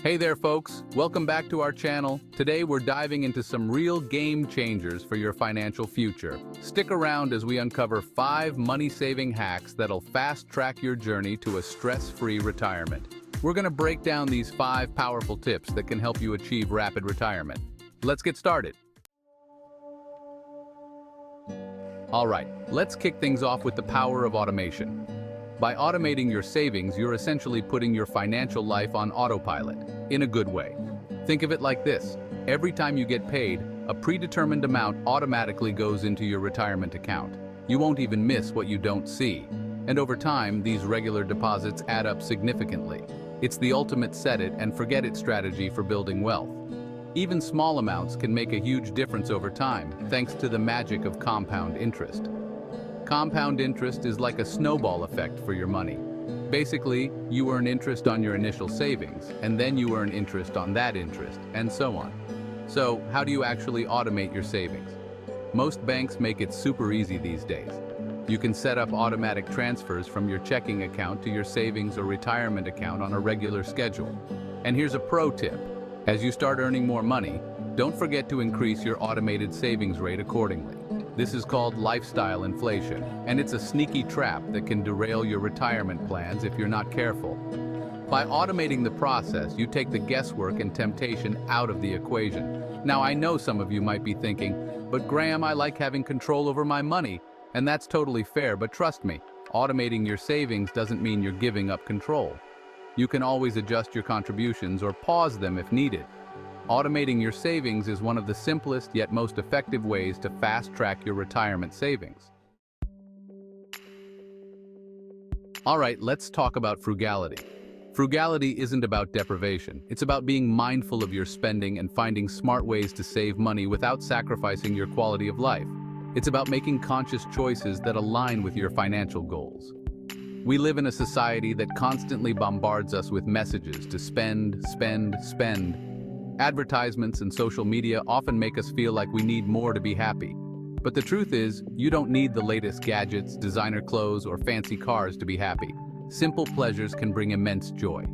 Hey there folks, welcome back to our channel. Today we're diving into some real game changers for your financial future. Stick around as we uncover 5 money-saving hacks that'll fast-track your journey to a stress-free retirement. We're gonna break down these 5 powerful tips that can help you achieve rapid retirement. Let's get started. Alright, let's kick things off with the power of automation. By automating your savings, you're essentially putting your financial life on autopilot, in a good way. Think of it like this. Every time you get paid, a predetermined amount automatically goes into your retirement account. You won't even miss what you don't see. And over time, these regular deposits add up significantly. It's the ultimate set-it-and-forget-it strategy for building wealth. Even small amounts can make a huge difference over time, thanks to the magic of compound interest. Compound interest is like a snowball effect for your money. Basically, you earn interest on your initial savings, and then you earn interest on that interest, and so on. So, how do you actually automate your savings? Most banks make it super easy these days. You can set up automatic transfers from your checking account to your savings or retirement account on a regular schedule. And here's a pro tip. As you start earning more money, don't forget to increase your automated savings rate accordingly. This is called lifestyle inflation, and it's a sneaky trap that can derail your retirement plans if you're not careful. By automating the process, you take the guesswork and temptation out of the equation. Now, I know some of you might be thinking, but Graham, I like having control over my money, and that's totally fair, but trust me, automating your savings doesn't mean you're giving up control. You can always adjust your contributions or pause them if needed. Automating your savings is one of the simplest yet most effective ways to fast-track your retirement savings. Alright, let's talk about frugality. Frugality isn't about deprivation. It's about being mindful of your spending and finding smart ways to save money without sacrificing your quality of life. It's about making conscious choices that align with your financial goals. We live in a society that constantly bombards us with messages to spend, spend, spend. Advertisements and social media often make us feel like we need more to be happy. But the truth is, you don't need the latest gadgets, designer clothes, or fancy cars to be happy. Simple pleasures can bring immense joy.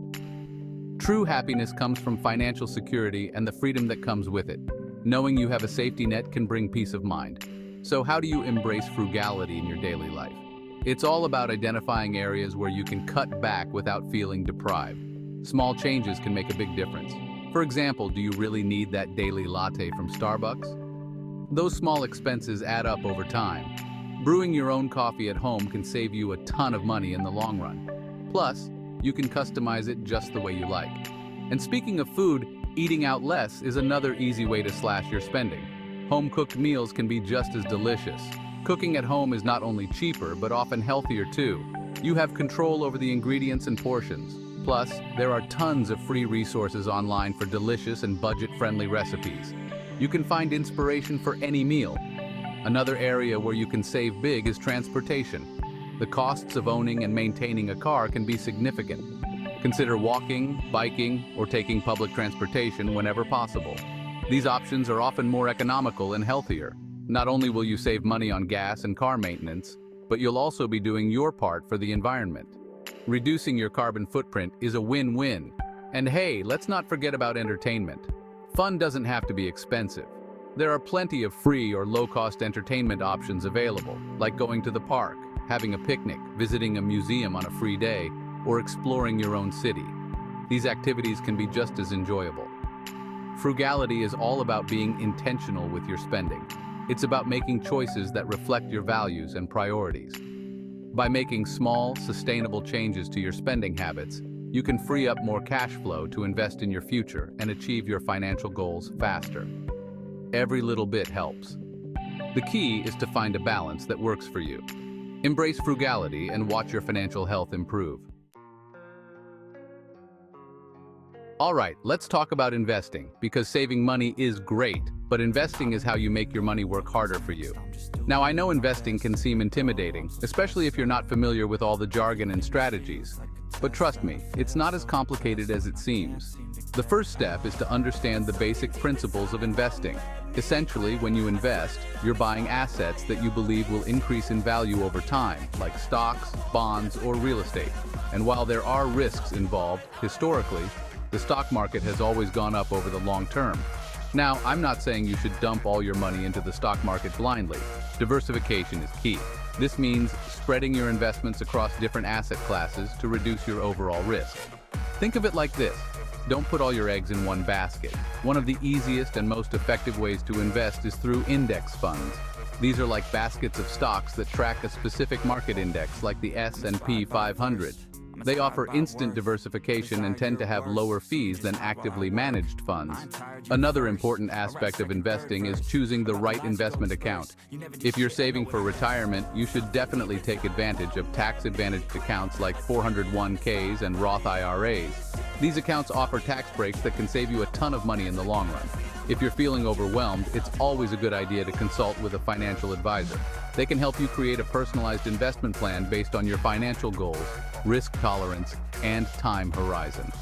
True happiness comes from financial security and the freedom that comes with it. Knowing you have a safety net can bring peace of mind. So how do you embrace frugality in your daily life? It's all about identifying areas where you can cut back without feeling deprived. Small changes can make a big difference. For example, do you really need that daily latte from Starbucks? Those small expenses add up over time. Brewing your own coffee at home can save you a ton of money in the long run. Plus, you can customize it just the way you like. And speaking of food, eating out less is another easy way to slash your spending. Home-cooked meals can be just as delicious. Cooking at home is not only cheaper, but often healthier too. You have control over the ingredients and portions. Plus, there are tons of free resources online for delicious and budget-friendly recipes. You can find inspiration for any meal. Another area where you can save big is transportation. The costs of owning and maintaining a car can be significant. Consider walking, biking, or taking public transportation whenever possible. These options are often more economical and healthier. Not only will you save money on gas and car maintenance, but you'll also be doing your part for the environment. Reducing your carbon footprint is a win-win. And hey, let's not forget about entertainment. Fun doesn't have to be expensive. There are plenty of free or low-cost entertainment options available, like going to the park, having a picnic, visiting a museum on a free day, or exploring your own city. These activities can be just as enjoyable. Frugality is all about being intentional with your spending. It's about making choices that reflect your values and priorities. By making small, sustainable changes to your spending habits, you can free up more cash flow to invest in your future and achieve your financial goals faster. Every little bit helps. The key is to find a balance that works for you. Embrace frugality and watch your financial health improve. Alright, let's talk about investing, because saving money is great, but investing is how you make your money work harder for you. Now, I know investing can seem intimidating, especially if you're not familiar with all the jargon and strategies. But trust me, it's not as complicated as it seems. The first step is to understand the basic principles of investing. Essentially, when you invest, you're buying assets that you believe will increase in value over time, like stocks, bonds, or real estate. And while there are risks involved, historically, The stock market has always gone up over the long term. Now, I'm not saying you should dump all your money into the stock market blindly. Diversification is key. This means spreading your investments across different asset classes to reduce your overall risk. Think of it like this. Don't put all your eggs in one basket. One of the easiest and most effective ways to invest is through index funds. These are like baskets of stocks that track a specific market index, like the S&P 500. They offer instant diversification and tend to have lower fees than actively managed funds. Another important aspect of investing is choosing the right investment account. If you're saving for retirement, you should definitely take advantage of tax-advantaged accounts like 401ks and Roth IRAs. These accounts offer tax breaks that can save you a ton of money in the long run. If you're feeling overwhelmed, it's always a good idea to consult with a financial advisor. They can help you create a personalized investment plan based on your financial goals, risk tolerance, and time horizon.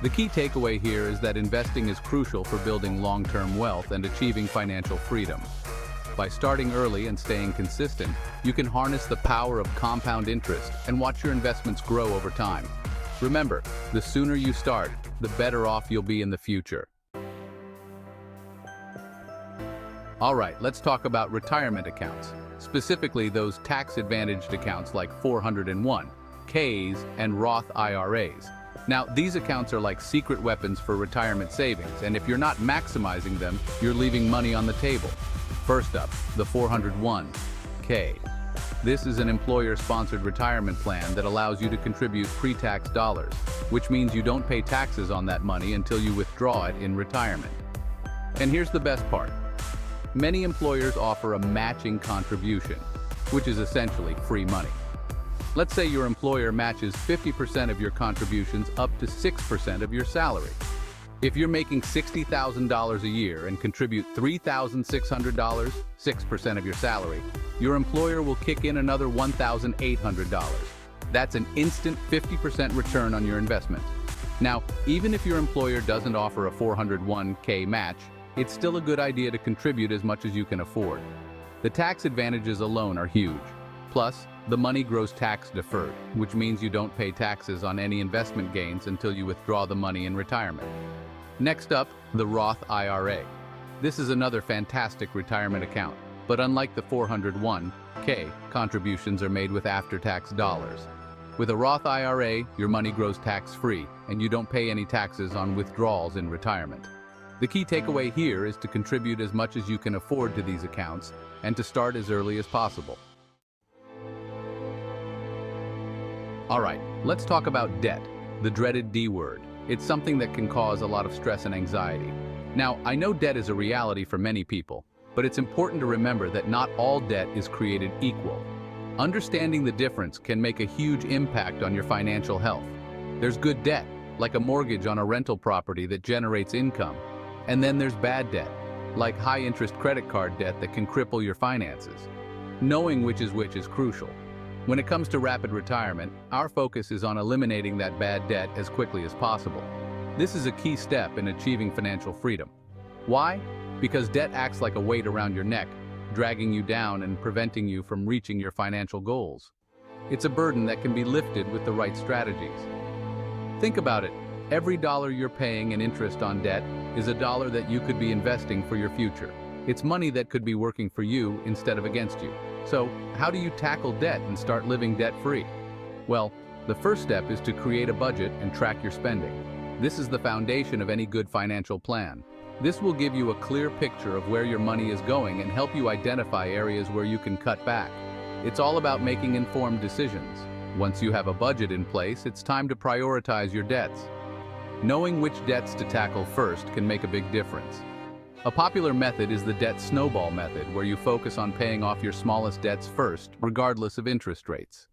The key takeaway here is that investing is crucial for building long-term wealth and achieving financial freedom. By starting early and staying consistent, you can harness the power of compound interest and watch your investments grow over time. Remember, the sooner you start, the better off you'll be in the future. All right, let's talk about retirement accounts, specifically those tax-advantaged accounts like 401ks and Roth IRAs. Now, these accounts are like secret weapons for retirement savings, and if you're not maximizing them, you're leaving money on the table. First up, the 401k. This is an employer-sponsored retirement plan that allows you to contribute pre-tax dollars, which means you don't pay taxes on that money until you withdraw it in retirement. And here's the best part. Many employers offer a matching contribution, which is essentially free money. Let's say your employer matches 50% of your contributions up to 6% of your salary. If you're making $60,000 a year and contribute $3,600, 6% of your salary, your employer will kick in another $1,800. That's an instant 50% return on your investment. Now, even if your employer doesn't offer a 401k match, it's still a good idea to contribute as much as you can afford. The tax advantages alone are huge. Plus, the money grows tax-deferred, which means you don't pay taxes on any investment gains until you withdraw the money in retirement. Next up, the Roth IRA. This is another fantastic retirement account, but unlike the 401k, contributions are made with after-tax dollars. With a Roth IRA, your money grows tax-free, and you don't pay any taxes on withdrawals in retirement. The key takeaway here is to contribute as much as you can afford to these accounts and to start as early as possible. All right, let's talk about debt, the dreaded D word. It's something that can cause a lot of stress and anxiety. Now, I know debt is a reality for many people, but it's important to remember that not all debt is created equal. Understanding the difference can make a huge impact on your financial health. There's good debt, like a mortgage on a rental property that generates income. And then there's bad debt, like high-interest credit card debt that can cripple your finances. Knowing which is crucial. When it comes to rapid retirement, our focus is on eliminating that bad debt as quickly as possible. This is a key step in achieving financial freedom. Why? Because debt acts like a weight around your neck, dragging you down and preventing you from reaching your financial goals. It's a burden that can be lifted with the right strategies. Think about it. Every dollar you're paying in interest on debt is a dollar that you could be investing for your future. It's money that could be working for you instead of against you. So, how do you tackle debt and start living debt-free? Well, the first step is to create a budget and track your spending. This is the foundation of any good financial plan. This will give you a clear picture of where your money is going and help you identify areas where you can cut back. It's all about making informed decisions. Once you have a budget in place, it's time to prioritize your debts. Knowing which debts to tackle first can make a big difference. A popular method is the debt snowball method, where you focus on paying off your smallest debts first, regardless of interest rates.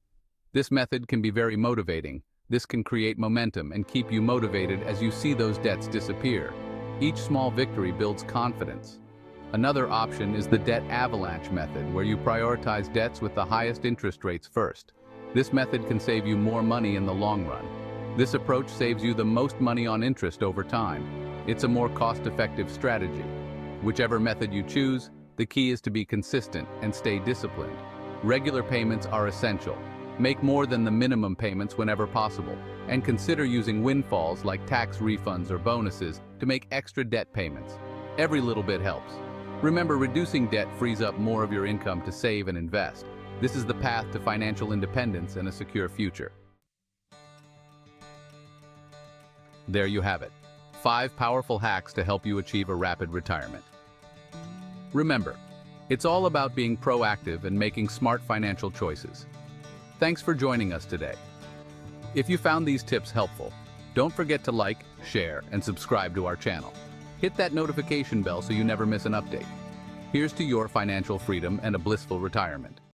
This method can be very motivating. This can create momentum and keep you motivated as you see those debts disappear. Each small victory builds confidence. Another option is the debt avalanche method, where you prioritize debts with the highest interest rates first. This method can save you more money in the long run. This approach saves you the most money on interest over time. It's a more cost-effective strategy. Whichever method you choose, the key is to be consistent and stay disciplined. Regular payments are essential. Make more than the minimum payments whenever possible. And consider using windfalls like tax refunds or bonuses to make extra debt payments. Every little bit helps. Remember, reducing debt frees up more of your income to save and invest. This is the path to financial independence and a secure future. There you have it. 5 powerful hacks to help you achieve a rapid retirement. Remember, it's all about being proactive and making smart financial choices. Thanks for joining us today. If you found these tips helpful, don't forget to like, share, and subscribe to our channel. Hit that notification bell so you never miss an update. Here's to your financial freedom and a blissful retirement.